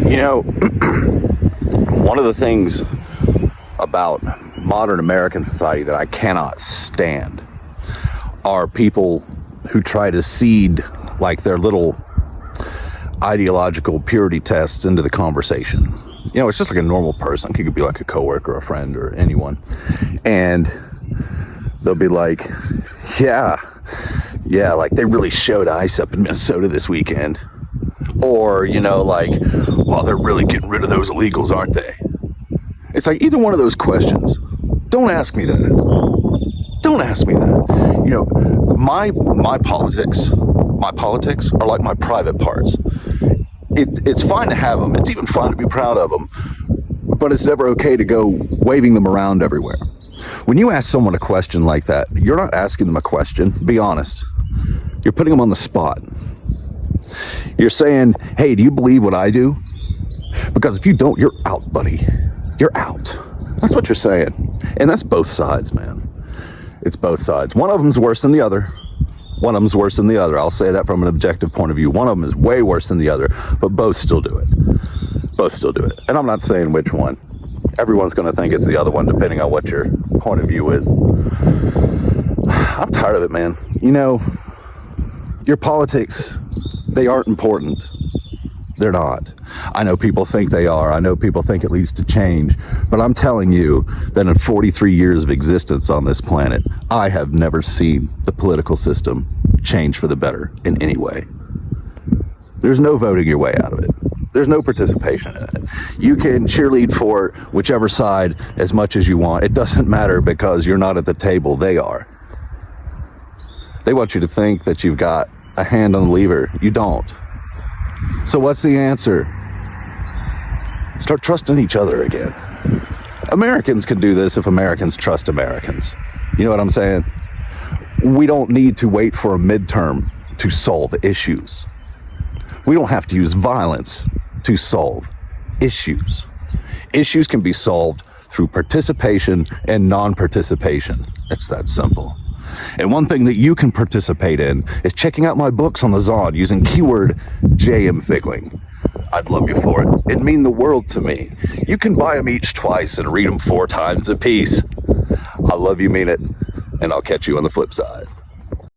You know, one of the things about modern American society that I cannot stand are people who try to seed like their little ideological purity tests into the conversation. You know, it's just like a normal person. It could be like a coworker, a friend, or anyone. And they'll be like, yeah, like they really showed ice up in Minnesota this weekend. Or, you know, like, well, they're really getting rid of those illegals, aren't they? It's like either one of those questions. Don't ask me that. Don't ask me that. You know, my politics are like my private parts. It's fine to have them. It's even fine to be proud of them. But it's never okay to go waving them around everywhere. When you ask someone a question like that, you're not asking them a question. Be honest. You're putting them on the spot. You're saying, hey, do you believe what I do? Because if you don't, you're out, buddy. You're out. That's what you're saying. And that's both sides, man. It's both sides. One of them's worse than the other. One of them's worse than the other. I'll say that from an objective point of view. One of them is way worse than the other, but both still do it. Both still do it. And I'm not saying which one. Everyone's going to think it's the other one, depending on what your point of view is. I'm tired of it, man. You know, your politics, they aren't important. They're not. I know people think they are. I know people think it leads to change. But I'm telling you that in 43 years of existence on this planet, I have never seen the political system change for the better in any way. There's no voting your way out of it. There's no participation in it. You can cheerlead for whichever side as much as you want. It doesn't matter because you're not at the table. They are. They want you to think that you've got a hand on the lever. You don't. So what's the answer? Start trusting each other again. Americans can do this if Americans trust Americans. You know what I'm saying? We don't need to wait for a midterm to solve issues. We don't have to use violence to solve issues. Issues can be solved through participation and non-participation. It's that simple. And one thing that you can participate in is checking out my books on the Zod using keyword JM Figling. I'd love you for it. It'd mean the world to me. You can buy them each twice and read them 4 times a piece. I love you, mean it, and I'll catch you on the flip side.